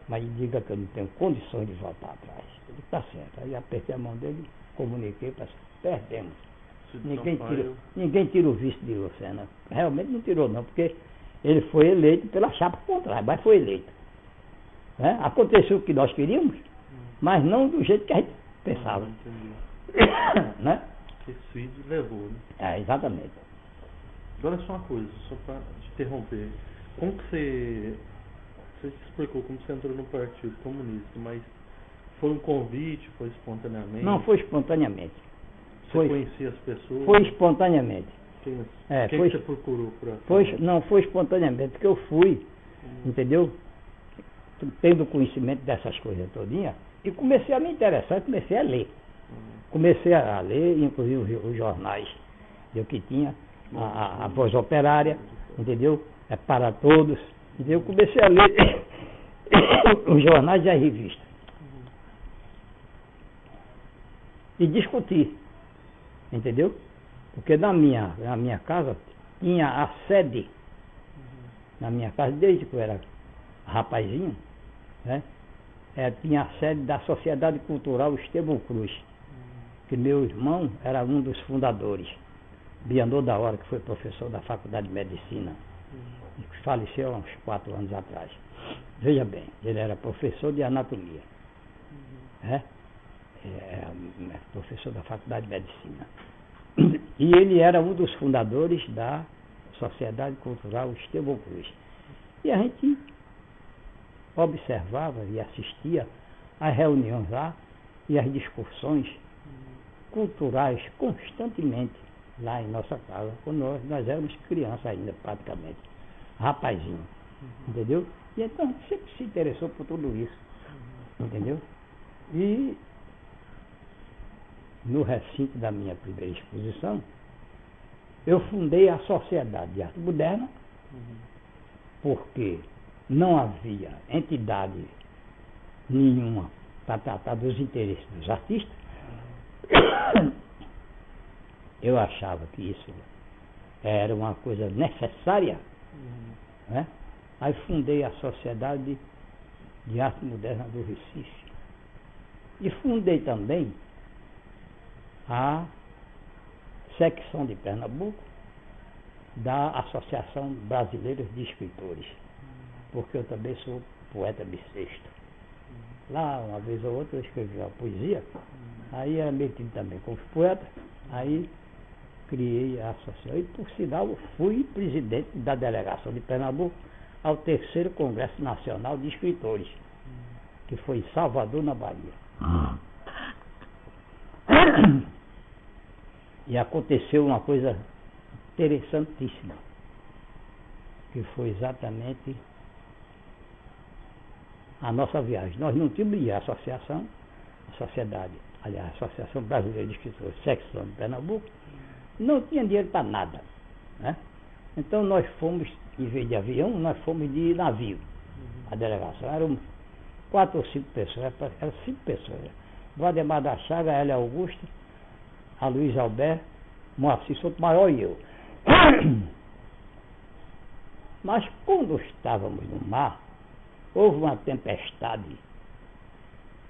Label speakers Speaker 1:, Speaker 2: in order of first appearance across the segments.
Speaker 1: mas diga que eu não tenho condições de voltar atrás. Ele está certo. Aí apertei a mão dele, comuniquei para perdemos. Ninguém tira o vice de Lucena. Realmente não tirou não, porque ele foi eleito pela chapa contrária, mas foi eleito. Né? Aconteceu o que nós queríamos, mas não do jeito que a gente pensava. Né?
Speaker 2: Que Cid levou, né?
Speaker 1: É, exatamente.
Speaker 2: Agora só uma coisa, só para te interromper. Como que você explicou como você entrou no Partido Comunista, mas foi um convite, foi espontaneamente?
Speaker 1: Não, foi espontaneamente.
Speaker 2: Você conhecia as pessoas?
Speaker 1: Foi espontaneamente.
Speaker 2: Quem você procurou para...
Speaker 1: Não, foi espontaneamente, porque eu fui, entendeu? Tendo conhecimento dessas coisas todinha, e comecei a me interessar, comecei a ler. Comecei a ler, inclusive os jornais que tinha, a Voz Operária, entendeu? É para todos. Entendeu? Comecei a ler os jornais e as revistas. E discutir. Entendeu? Porque na minha casa tinha a sede, na minha casa, desde que eu era rapazinho, né? Tinha a sede da Sociedade Cultural Estevão Cruz, que meu irmão era um dos fundadores. Bianor da Hora, que foi professor da Faculdade de Medicina, e que faleceu há uns 4 anos atrás. Veja bem, ele era professor de anatomia. Professor da Faculdade de Medicina. E ele era um dos fundadores da Sociedade Cultural Estevão Cruz. E a gente observava e assistia às reuniões lá e às discussões culturais constantemente lá em nossa casa, quando nós éramos crianças ainda, praticamente, rapazinho, entendeu? E então a gente sempre se interessou por tudo isso, entendeu? E no recinto da minha primeira exposição, eu fundei a Sociedade de Arte Moderna, porque não havia entidade nenhuma para tratar dos interesses dos artistas. Eu achava que isso era uma coisa necessária, né? Aí fundei a Sociedade de Arte Moderna do Recife. E fundei também a secção de Pernambuco da Associação Brasileira de Escritores, porque eu também sou poeta bissexto. Lá, uma vez ou outra, eu escrevi uma poesia, aí era metido também como poeta, aí criei a associação. E, por sinal, fui presidente da delegação de Pernambuco ao 3º Congresso Nacional de Escritores, que foi em Salvador, na Bahia. E aconteceu uma coisa interessantíssima, que foi exatamente a nossa viagem. Nós não tínhamos a associação, a sociedade, aliás, a Associação Brasileira de Escritores, secção de Pernambuco, não tinha dinheiro para nada, né? Então nós fomos, em vez de avião, nós fomos de navio. A delegação eram 4 ou 5 pessoas, eram 5 pessoas. Valdemar da Chaga, Hélia Augusto, a Luiz Alberto, Moacir Sotomayor e eu. Mas quando estávamos no mar, houve uma tempestade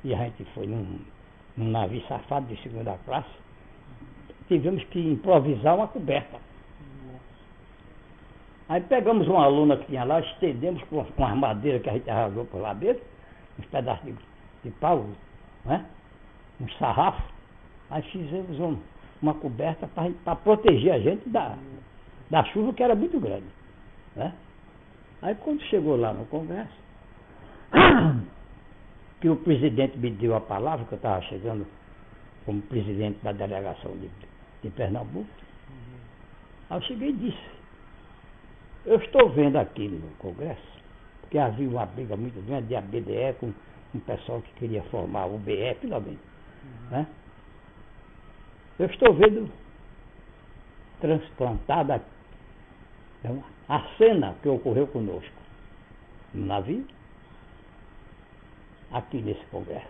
Speaker 1: e a gente foi num navio safado de 2ª classe, tivemos que improvisar uma coberta. Aí pegamos uma lona que tinha lá, estendemos com as madeiras que a gente arrasou por lá dentro, uns pedaços de pau, né? Um sarrafo, aí fizemos uma coberta para proteger a gente da chuva, que era muito grande, né? Aí quando chegou lá no Congresso, que o presidente me deu a palavra, que eu estava chegando como presidente da delegação de Pernambuco, aí eu cheguei e disse: eu estou vendo aqui no Congresso que havia uma briga muito grande de ABDE com um pessoal que queria formar o BE, finalmente, né? Eu estou vendo transplantada a cena que ocorreu conosco no navio, aqui nesse Congresso,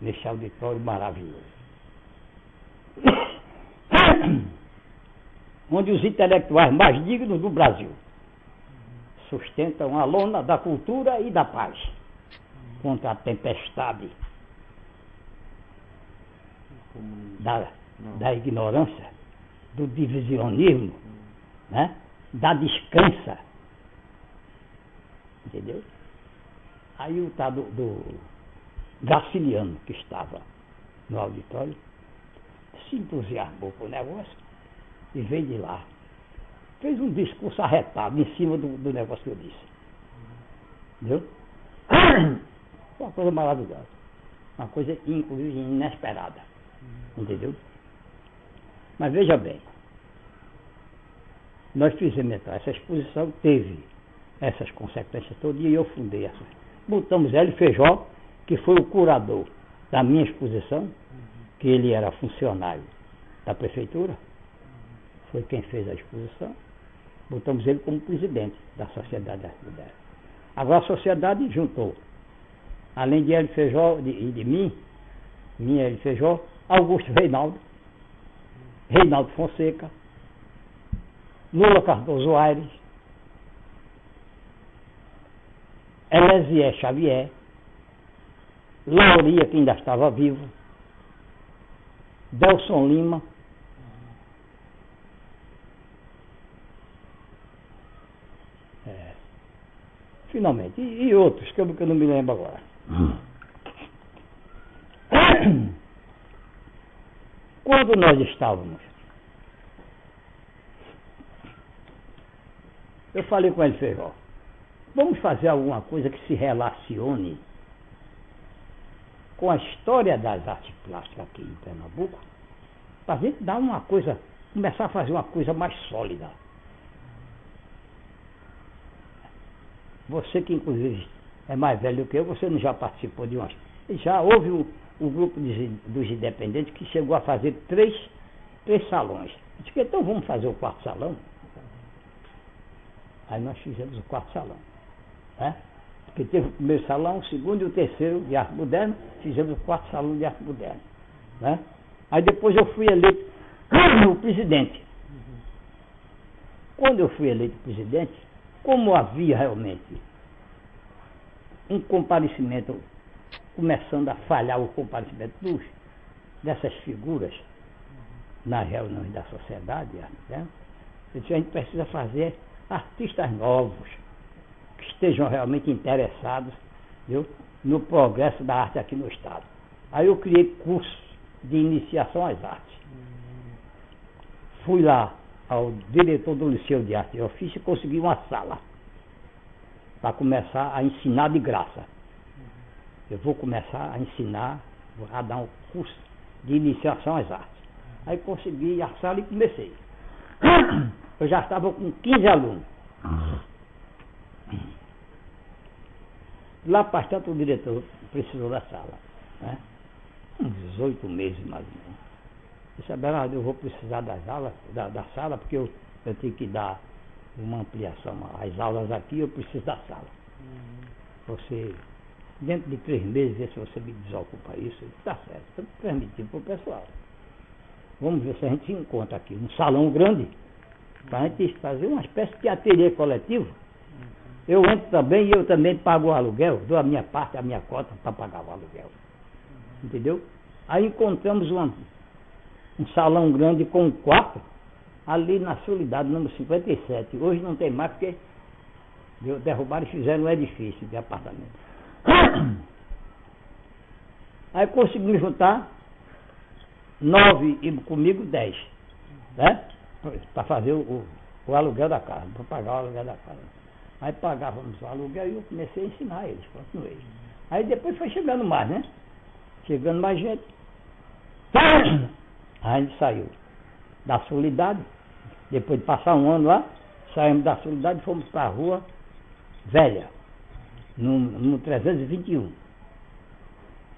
Speaker 1: nesse auditório maravilhoso, onde os intelectuais mais dignos do Brasil sustentam a lona da cultura e da paz. contra a tempestade da ignorância, do divisionismo, né? Da descrença. Entendeu? Aí o tal do Graciliano, que estava no auditório, se entusiasmou com o negócio e veio de lá. Fez um discurso arretado em cima do negócio que eu disse. Entendeu? Foi uma coisa maravilhosa. Uma coisa, inclusive, inesperada. Entendeu? Mas veja bem, nós fizemos entrar, essa exposição teve essas consequências todas e eu fundei essa. Botamos Hélio Feijó, que foi o curador da minha exposição, que ele era funcionário da prefeitura, foi quem fez a exposição. Botamos ele como presidente da Sociedade de Arte Moderna. Agora a sociedade juntou, além de Hélio Feijó e de mim, Hélio Feijó, Augusto Reinaldo, Reinaldo Fonseca, Lula Cardoso Aires, Elesier Xavier, Lauria, que ainda estava vivo, Delson Lima, finalmente, e outros que eu não me lembro agora. Quando nós estávamos, eu falei com ele, Feijó, vamos fazer alguma coisa que se relacione com a história das artes plásticas aqui em Pernambuco, para a gente dar uma coisa, começar a fazer uma coisa mais sólida. Você que inclusive é mais velho do que eu, você não já participou de umas... Já houve o grupo dos independentes que chegou a fazer três salões. Eu disse, então vamos fazer o quarto salão? Aí nós fizemos o quarto salão. Né? Porque teve o primeiro salão, o segundo e o terceiro de arte moderna, fizemos o quarto salão de arte moderna. Né? Aí depois eu fui eleito o presidente. Quando eu fui eleito presidente, como havia realmente um comparecimento, começando a falhar o comparecimento dessas figuras nas reuniões da sociedade, né? Eu disse, a gente precisa fazer artistas novos, que estejam realmente interessados, viu, no progresso da arte aqui no Estado. Aí eu criei cursos de iniciação às artes. Fui lá ao diretor do Liceu de Arte e Ofício e consegui uma sala para começar a ensinar de graça. Eu vou começar a ensinar, vou dar um curso de iniciação às artes. Aí consegui a sala e comecei. Eu já estava com 15 alunos. Lá para tanto o diretor precisou da sala, né? Uns 18 meses mais ou menos. Eu disse, Abelardo, eu vou precisar das aulas, da sala, porque eu tenho que dar uma ampliação às aulas aqui, eu preciso da sala. Você, dentro de 3 meses, vê se você me desocupa isso. Está certo, estou transmitindo para o pessoal. Vamos ver se a gente se encontra aqui, um salão grande, para a gente fazer uma espécie de ateliê coletivo. Eu entro também e eu também pago o aluguel, dou a minha parte, a minha cota para pagar o aluguel. Entendeu? Aí encontramos um salão grande com um quarto, ali na Soledade, número 57. Hoje não tem mais porque derrubaram e fizeram um edifício de apartamento. Aí conseguimos juntar 9 e comigo 10, né? Para fazer o aluguel da casa, para pagar o aluguel da casa. Aí pagávamos o aluguel e eu comecei a ensinar eles, continuei. Aí depois foi chegando mais, né? Chegando mais gente. Aí a gente saiu da Soledade, depois de passar um ano lá, saímos da Soledade e fomos para a Rua Velha, no 321.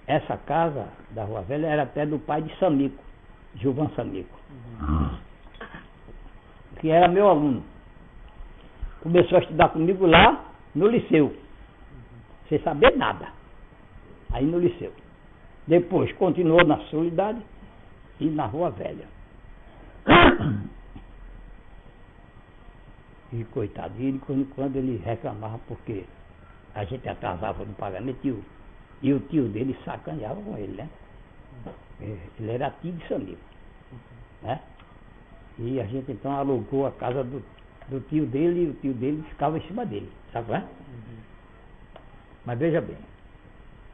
Speaker 1: Essa casa da Rua Velha era até do pai de Samico, Gilvan Samico, que era meu aluno. Começou a estudar comigo lá no liceu, sem saber nada, aí no liceu. Depois continuou na Soledade e na Rua Velha. E coitadinho, quando ele reclamava porque a gente atrasava no pagamento E o tio dele sacaneava com ele, né? Ele era tio de amigo, né? E a gente então alugou a casa do tio dele e o tio dele ficava em cima dele, sabe, né? Mas veja bem,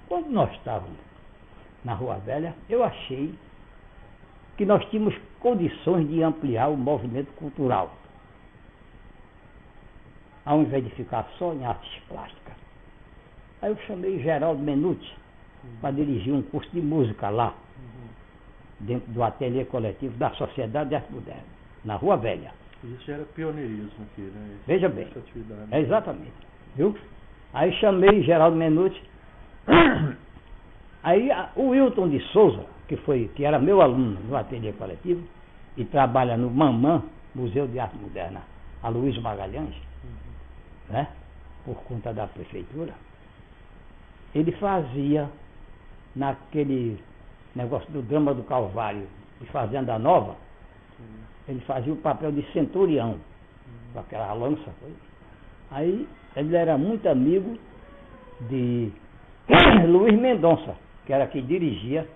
Speaker 1: quando nós estávamos na Rua Velha, eu achei que nós tínhamos condições de ampliar o movimento cultural, ao invés de ficar só em artes plásticas. Aí eu chamei Geraldo Menuti para dirigir um curso de música lá, dentro do ateliê coletivo da Sociedade de Arte Moderna, na Rua Velha.
Speaker 2: Isso já era pioneirismo aqui, né?
Speaker 1: Veja bem, exatamente, viu? Aí chamei Geraldo Menuti. Aí o Wilton de Souza, que era meu aluno no ateliê coletivo e trabalha no Mamã, Museu de Arte Moderna, a Luiz Magalhães, né? Por conta da prefeitura, ele fazia naquele negócio do Drama do Calvário de Fazenda Nova, ele fazia o papel de centurião, com aquela lança. Aí ele era muito amigo de Luiz Mendonça, que era quem dirigia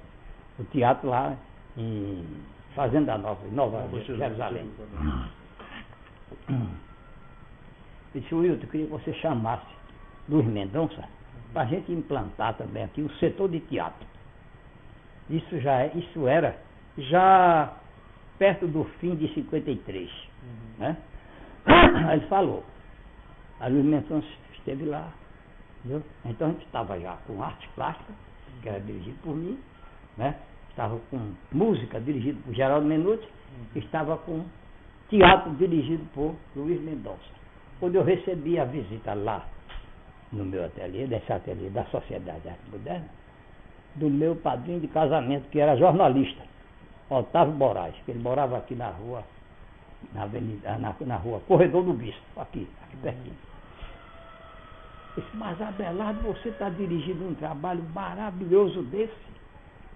Speaker 1: o teatro lá em Fazenda Nova, em Nova Jerusalém. Eu disse, Wilton, eu queria que você chamasse Luiz Mendonça para a gente implantar também aqui o setor de teatro. Isso era já perto do fim de 53. Né? Aí ele falou. A Luiz Mendonça esteve lá. Entendeu? Então a gente estava já com arte plástica, que era dirigido por mim, né? Estava com música dirigido por Geraldo Menuti, estava com teatro dirigido por Luiz Mendonça. Quando eu recebi a visita lá no meu ateliê, desse ateliê da Sociedade de Arte Moderna, do meu padrinho de casamento, que era jornalista, Otávio Moraes, que ele morava aqui na rua, na rua Corredor do Bispo, aqui pertinho. Eu disse, mas Abelardo, você está dirigindo um trabalho maravilhoso desse,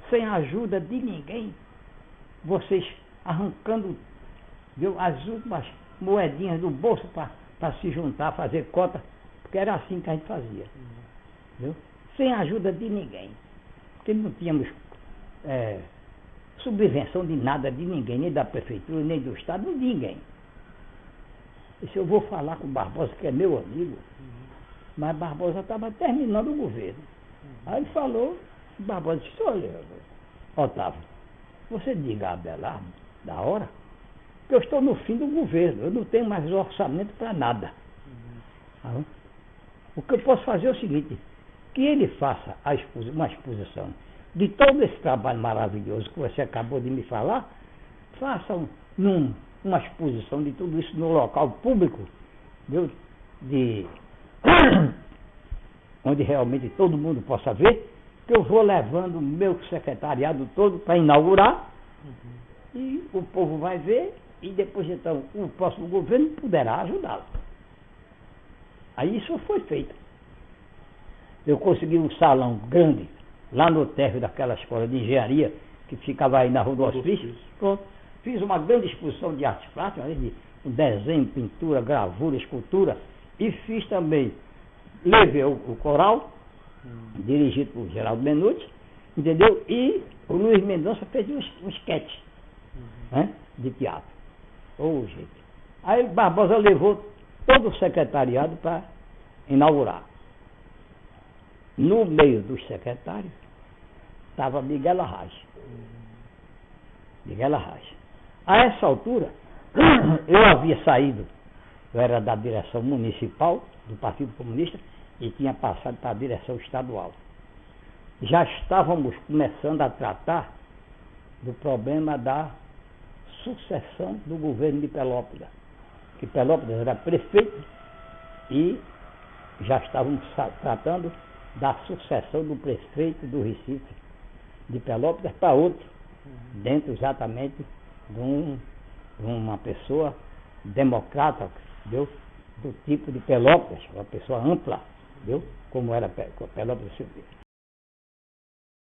Speaker 1: sem a ajuda de ninguém, vocês arrancando, viu, as últimas moedinhas do bolso para se juntar, fazer cota, porque era assim que a gente fazia, viu? Sem a ajuda de ninguém, porque não tínhamos subvenção de nada de ninguém, nem da prefeitura, nem do Estado, de ninguém. Eu disse, eu vou falar com o Barbosa, que é meu amigo, mas Barbosa estava terminando o governo. Aí ele falou, Barbosa disse, olha, Otávio, você diga a Abelardo, da hora, que eu estou no fim do governo, eu não tenho mais orçamento para nada. O que eu posso fazer é o seguinte, que ele faça uma exposição de todo esse trabalho maravilhoso que você acabou de me falar, faça uma exposição de tudo isso no local público, viu? Onde realmente todo mundo possa ver, que eu vou levando o meu secretariado todo para inaugurar, e o povo vai ver, e depois então o próximo governo poderá ajudá-lo. Aí isso foi feito. Eu consegui um salão grande, lá no térreo daquela escola de engenharia, que ficava aí na Rua do Hospício. Pronto. Fiz uma grande exposição de artes plásticas, de desenho, pintura, gravura, escultura, e fiz também, levei o coral, dirigido por Geraldo Menuti, entendeu? E o Luiz Mendonça fez um esquete, né, de teatro. Gente. Aí Barbosa levou todo o secretariado para inaugurar. No meio dos secretários estava Miguel Arraes. A essa altura, eu havia saído, eu era da direção municipal do Partido Comunista e tinha passado para a direção estadual. Já estávamos começando a tratar do problema da sucessão do governo de Pelópolis, que Pelópolis era prefeito e já estávamos tratando da sucessão do prefeito do Recife de Pelópolis para outro, dentro exatamente de uma pessoa democrata, viu? Do tipo de Pelópolis, uma pessoa ampla, viu? Como era Pelópolis.